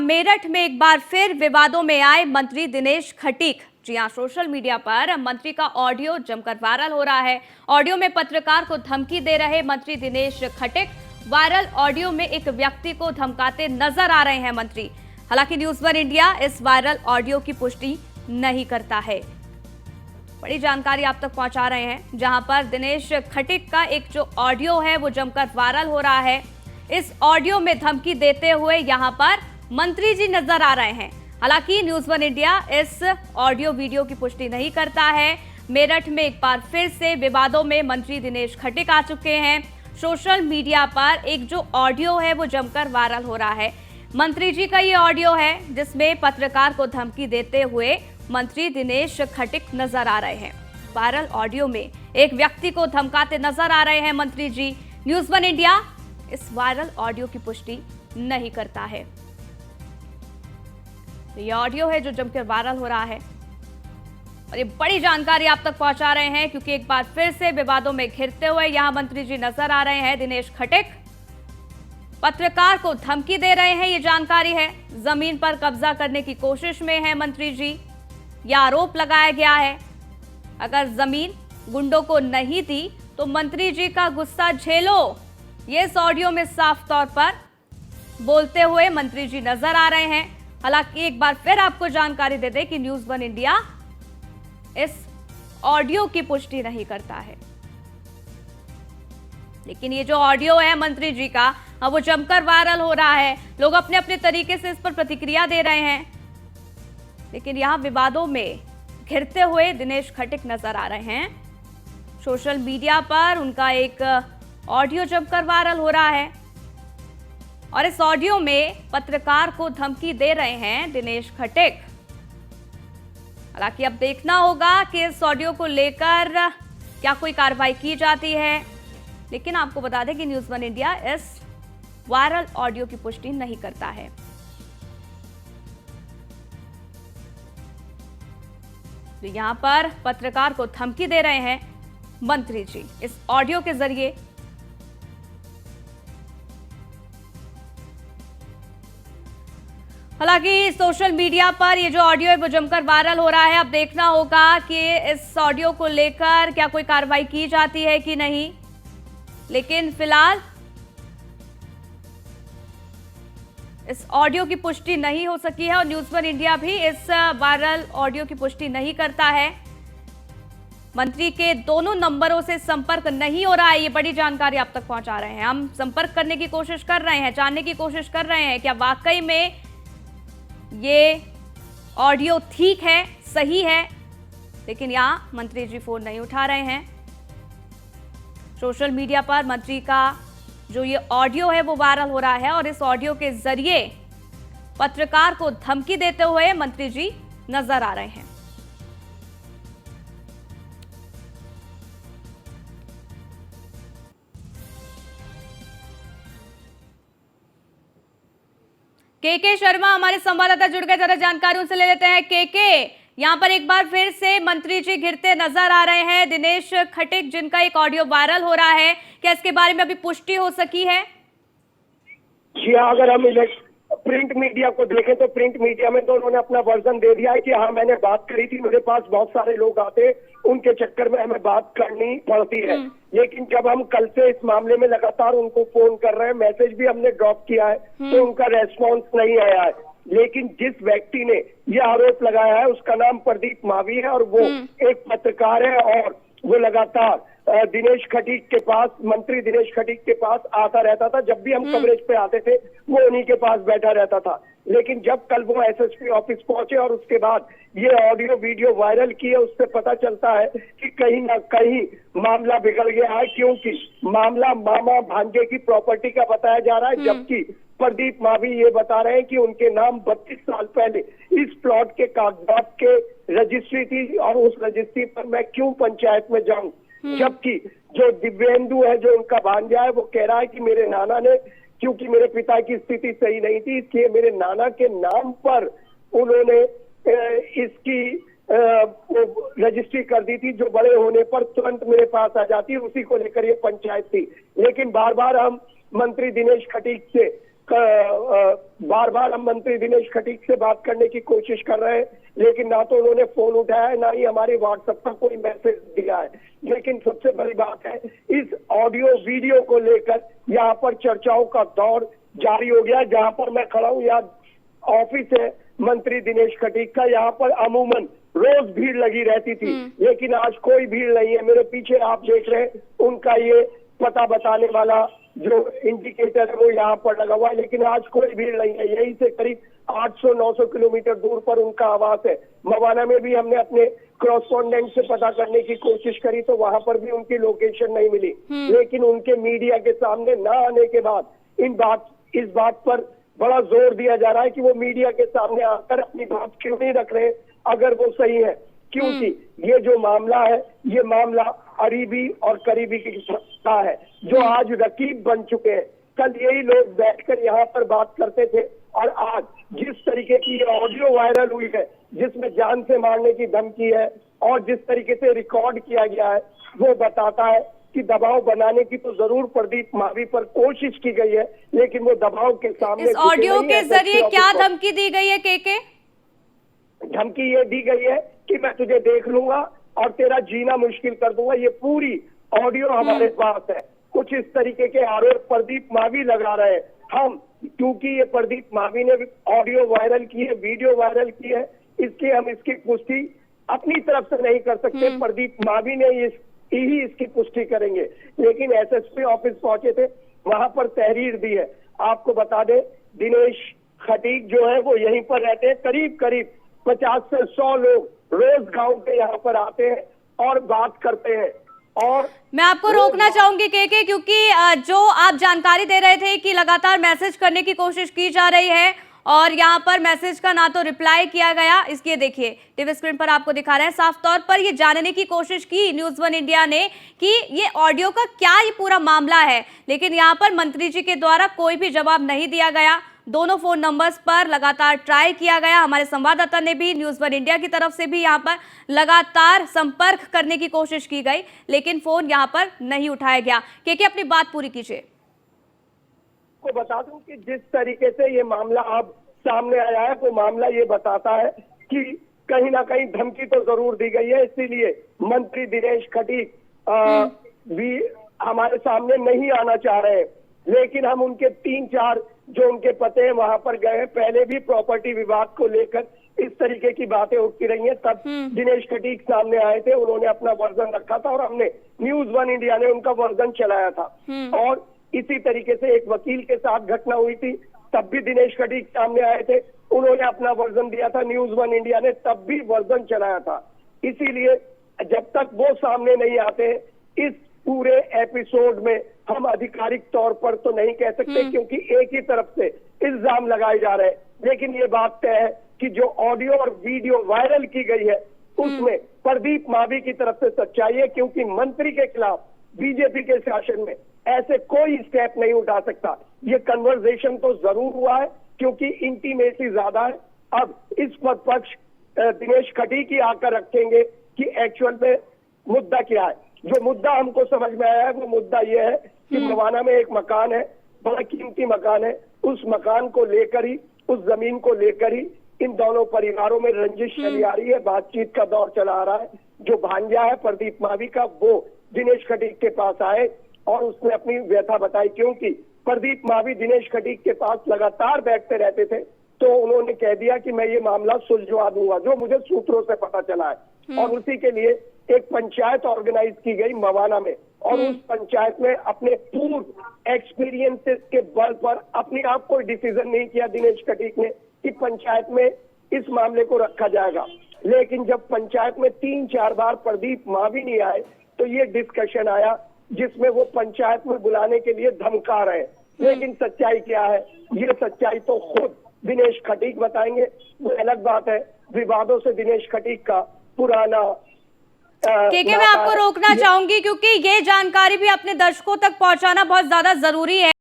मेरठ में एक बार फिर विवादों में आए मंत्री दिनेश खटीक। जी हां, सोशल मीडिया पर मंत्री का ऑडियो जमकर वायरल हो रहा है। ऑडियो में पत्रकार को धमकी दे रहे मंत्री दिनेश खटीक। वायरल ऑडियो में एक व्यक्ति को धमकाते नजर आ रहे हैं मंत्री। हालांकि न्यूज़ वन इंडिया इस वायरल ऑडियो की पुष्टि नहीं करता है। बड़ी जानकारी आप तक पहुंचा रहे हैं, जहां पर दिनेश खटीक का एक जो ऑडियो है वो जमकर वायरल हो रहा है। इस ऑडियो में धमकी देते हुए यहां पर मंत्री जी नजर आ रहे हैं। हालांकि न्यूज़ वन इंडिया इस ऑडियो वीडियो की पुष्टि नहीं करता है। मेरठ में एक बार फिर से विवादों में मंत्री दिनेश खटीक आ चुके हैं। सोशल मीडिया पर एक जो ऑडियो है वो जमकर वायरल हो रहा है। मंत्री जी का ये ऑडियो है जिसमें पत्रकार को धमकी देते हुए मंत्री दिनेश खटीक नजर आ रहे हैं। वायरल ऑडियो में एक व्यक्ति को धमकाते नजर आ रहे हैं मंत्री जी। न्यूज़ वन इंडिया इस वायरल ऑडियो की पुष्टि नहीं करता है। तो ये ऑडियो है जो जमकर वायरल हो रहा है और ये बड़ी जानकारी आप तक पहुंचा रहे हैं, क्योंकि एक बार फिर से विवादों में घिरते हुए यहां मंत्री जी नजर आ रहे हैं। दिनेश खटीक पत्रकार को धमकी दे रहे हैं, ये जानकारी है। जमीन पर कब्जा करने की कोशिश में है मंत्री जी, यह आरोप लगाया गया है। अगर जमीन गुंडों को नहीं दी तो मंत्री जी का गुस्सा झेलो, ये इस ऑडियो में साफ तौर पर बोलते हुए मंत्री जी नजर आ रहे हैं। हालांकि एक बार फिर आपको जानकारी दे दें कि न्यूज़ वन इंडिया इस ऑडियो की पुष्टि नहीं करता है, लेकिन ये जो ऑडियो है मंत्री जी का वो जमकर वायरल हो रहा है। लोग अपने अपने तरीके से इस पर प्रतिक्रिया दे रहे हैं, लेकिन यहां विवादों में घिरते हुए दिनेश खटीक नजर आ रहे हैं। सोशल मीडिया पर उनका एक ऑडियो जमकर वायरल हो रहा है और इस ऑडियो में पत्रकार को धमकी दे रहे हैं दिनेश खटीक। हालांकि अब देखना होगा कि इस ऑडियो को लेकर क्या कोई कार्रवाई की जाती है, लेकिन आपको बता दें कि न्यूज़ वन इंडिया इस वायरल ऑडियो की पुष्टि नहीं करता है। तो यहां पर पत्रकार को धमकी दे रहे हैं मंत्री जी इस ऑडियो के जरिए। हालांकि सोशल मीडिया पर ये जो ऑडियो है वो जमकर वायरल हो रहा है। अब देखना होगा कि इस ऑडियो को लेकर क्या कोई कार्रवाई की जाती है कि नहीं, लेकिन फिलहाल इस ऑडियो की पुष्टि नहीं हो सकी है और न्यूज़ वन इंडिया भी इस वायरल ऑडियो की पुष्टि नहीं करता है। मंत्री के दोनों नंबरों से संपर्क नहीं हो रहा है, ये बड़ी जानकारी आप तक पहुंचा रहे हैं। हम संपर्क करने की कोशिश कर रहे हैं, जानने की कोशिश कर रहे हैं क्या वाकई में ये ऑडियो ठीक है, सही है, लेकिन यहां मंत्री जी फोन नहीं उठा रहे हैं। सोशल मीडिया पर मंत्री का जो ये ऑडियो है वो वायरल हो रहा है और इस ऑडियो के जरिए पत्रकार को धमकी देते हुए मंत्री जी नजर आ रहे हैं। के शर्मा हमारे संवाददाता जुड़ गए, जरा जानकारी उनसे ले लेते हैं। के यहां पर एक बार फिर से मंत्री जी घिरते नजर आ रहे हैं। दिनेश खटीक जिनका एक ऑडियो वायरल हो रहा है, क्या इसके बारे में अभी पुष्टि हो सकी है? जी हाँ, अगर हम प्रिंट मीडिया को देखें तो प्रिंट मीडिया में तो उन्होंने अपना वर्जन दे दिया है कि हाँ मैंने बात करी थी, मेरे पास बहुत सारे लोग आते, उनके चक्कर में हमें बात करनी पड़ती है। लेकिन जब हम कल से इस मामले में लगातार उनको फोन कर रहे हैं, मैसेज भी हमने ड्रॉप किया है, तो उनका रेस्पॉन्स नहीं आया है। लेकिन जिस व्यक्ति ने यह आरोप लगाया है उसका नाम प्रदीप मावी है और वो एक पत्रकार है और वो लगातार दिनेश खटीक के पास, मंत्री दिनेश खटीक के पास आता रहता था। जब भी हम कवरेज पे आते थे वो उन्हीं के पास बैठा रहता था। लेकिन जब कल वो एसएसपी ऑफिस पहुंचे और उसके बाद ये ऑडियो वीडियो वायरल किए, उससे पता चलता है कि कहीं ना कहीं मामला बिगड़ गया है, क्योंकि मामला मामा भांजे की प्रॉपर्टी का बताया जा रहा है, जबकि प्रदीप मावी ये बता रहे हैं कि उनके नाम 32 साल पहले इस प्लॉट के कागजात के रजिस्ट्री थी और उस रजिस्ट्री पर मैं क्यों पंचायत में जाऊं। जबकि जो दिव्येंदु है, जो उनका भांजा है, वो कह रहा है कि मेरे नाना ने, क्योंकि मेरे पिता की स्थिति सही नहीं थी, इसलिए मेरे नाना के नाम पर उन्होंने इसकी रजिस्ट्री कर दी थी, जो बड़े होने पर तुरंत मेरे पास आ जाती, उसी को लेकर ये पंचायत थी। लेकिन बार बार हम मंत्री दिनेश खटीक से बार बार हम मंत्री दिनेश खटीक से बात करने की कोशिश कर रहे हैं, लेकिन ना तो उन्होंने फोन उठाया है, ना ही हमारे व्हाट्सएप पर कोई मैसेज दिया है। लेकिन सबसे बड़ी बात है, इस ऑडियो वीडियो को लेकर यहाँ पर चर्चाओं का दौर जारी हो गया। जहाँ पर मैं खड़ा हूँ, यहाँ ऑफिस है मंत्री दिनेश खटीक का। यहाँ पर अमूमन रोज भीड़ लगी रहती थी, लेकिन आज कोई भीड़ नहीं है। मेरे पीछे आप देख रहे हैं, उनका ये पता बताने वाला जो इंडिकेटर है वो यहाँ पर लगा हुआ है, लेकिन आज कोई भीड़ नहीं है। यहीं से करीब 800-900 किलोमीटर दूर पर उनका आवास है। मवाना में भी हमने अपने कॉरेस्पॉन्डेंट से पता करने की कोशिश करी, तो वहां पर भी उनकी लोकेशन नहीं मिली। लेकिन उनके मीडिया के सामने न आने के बाद इस बात पर बड़ा जोर दिया जा रहा है कि वो मीडिया के सामने आकर अपनी बात क्यों नहीं रख रहे, अगर वो सही है। क्योंकि ये जो मामला है, ये मामला अरीबी और करीबी का है, जो आज रकीब बन चुके हैं। कल यही लोग बैठकर यहाँ पर बात करते थे, और आज जिस तरीके की ये ऑडियो वायरल हुई है, जिसमें जान से मारने की धमकी है, और जिस तरीके से रिकॉर्ड किया गया है, वो बताता है कि दबाव बनाने की तो जरूर प्रदीप मावी पर कोशिश की गई है, लेकिन वो दबाव के सामने इस ऑडियो के जरिए क्या धमकी दी गई है के? धमकी ये दी गई है कि मैं तुझे देख लूंगा और तेरा जीना मुश्किल कर दूंगा। ये पूरी ऑडियो हमारे पास है। कुछ इस तरीके के आरोप प्रदीप मावी लगा रहे हैं। हम, क्योंकि ये प्रदीप मावी ने ऑडियो वायरल की है, वीडियो वायरल की है, इसलिए हम इसकी पुष्टि अपनी तरफ से नहीं कर सकते। प्रदीप मावी ने ही इसकी पुष्टि करेंगे। लेकिन एसएसपी ऑफिस पहुंचे थे, वहां पर तहरीर दी है। आपको बता दें, दिनेश खटीक जो है वो यहीं पर रहते हैं। करीब करीब 50 से 100 लोग रोज गांव के यहाँ पर आते हैं और बात करते हैं। और मैं आपको रोकना चाहूंगी के, क्योंकि जो आप जानकारी दे रहे थे कि लगातार मैसेज करने की कोशिश की जा रही है और यहाँ पर मैसेज का ना तो रिप्लाई किया गया। इसके देखिए टीवी स्क्रीन पर आपको दिखा रहे हैं, साफ तौर पर ये जानने की कोशिश की न्यूज़ वन इंडिया ने कि ये ऑडियो का क्या ये पूरा मामला है, लेकिन यहाँ पर मंत्री जी के द्वारा कोई भी जवाब नहीं दिया गया। दोनों फोन नंबर्स पर लगातार ट्राई किया गया। हमारे संवाददाता ने भी न्यूज़ वन इंडिया की तरफ से भी यहाँ पर लगातार संपर्क करने की कोशिश की गई, लेकिन फोन यहाँ पर नहीं उठाया गया। के अपनी बात पूरी कीजिए। को बता दूं कि जिस तरीके से ये मामला अब सामने आया है, वो मामला ये बताता है कि कहीं ना कहीं धमकी तो जरूर दी गई है। इसीलिए मंत्री दिनेश खटीक भी हमारे सामने नहीं आना चाह रहे हैं। लेकिन हम उनके 3-4 जो उनके पते हैं वहां पर गए हैं। पहले भी प्रॉपर्टी विवाद को लेकर इस तरीके की बातें उठती रही हैं, तब दिनेश खटीक सामने आए थे, उन्होंने अपना वर्जन रखा था और हमने न्यूज़ वन इंडिया ने उनका वर्जन चलाया था। और इसी तरीके से एक वकील के साथ घटना हुई थी, तब भी दिनेश खटीक सामने आए थे, उन्होंने अपना वर्जन दिया था। न्यूज़ वन इंडिया ने तब भी वर्जन चलाया था। इसीलिए जब तक वो सामने नहीं आते, इस पूरे एपिसोड में हम आधिकारिक तौर पर तो नहीं कह सकते, क्योंकि एक ही तरफ से इल्जाम लगाए जा रहे हैं। लेकिन ये बात तय है कि जो ऑडियो और वीडियो वायरल की गई है, उसमें प्रदीप मावी की तरफ से सच्चाई है, क्योंकि मंत्री के खिलाफ बीजेपी के शासन में ऐसे कोई स्टेप नहीं उठा सकता। ये कन्वर्सेशन तो जरूर हुआ है, क्योंकि इंटीमेसी ज्यादा है। अब इस पर पक्ष दिनेश खटीक ही आकर रखेंगे कि एक्चुअल में मुद्दा क्या है। जो मुद्दा हमको समझ में आया है, वो मुद्दा ये है कि मवाना में एक मकान है, बड़ा कीमती मकान है। उस मकान को लेकर ही, उस जमीन को लेकर ही इन दोनों परिवारों में रंजिश चली आ रही है, बातचीत का दौर चला आ रहा है। जो भांजा है प्रदीप मावी का, वो दिनेश खटीक के पास आए और उसने अपनी व्यथा बताई, क्योंकि प्रदीप मावी दिनेश खटीक के पास लगातार बैठते रहते थे। तो उन्होंने कह दिया कि मैं ये मामला सुलझवा दूंगा, जो मुझे सूत्रों से पता चला है। और उसी के लिए एक पंचायत ऑर्गेनाइज की गई मवाना में, और उस पंचायत में अपने पूर्व एक्सपीरियंसेस के बल पर अपने आप कोई डिसीजन नहीं किया दिनेश खटीक ने कि पंचायत में इस मामले को रखा जाएगा। लेकिन जब पंचायत में 3-4 बार प्रदीप मावी नहीं आए, तो ये डिस्कशन आया, जिसमें वो पंचायत में बुलाने के लिए धमका रहे। लेकिन सच्चाई क्या है, ये सच्चाई तो खुद दिनेश खटीक बताएंगे। वो अलग बात है, विवादों से दिनेश खटीक का पुराना के मैं आपको रोकना चाहूंगी, क्योंकि ये जानकारी भी अपने दर्शकों तक पहुंचाना बहुत ज्यादा जरूरी है।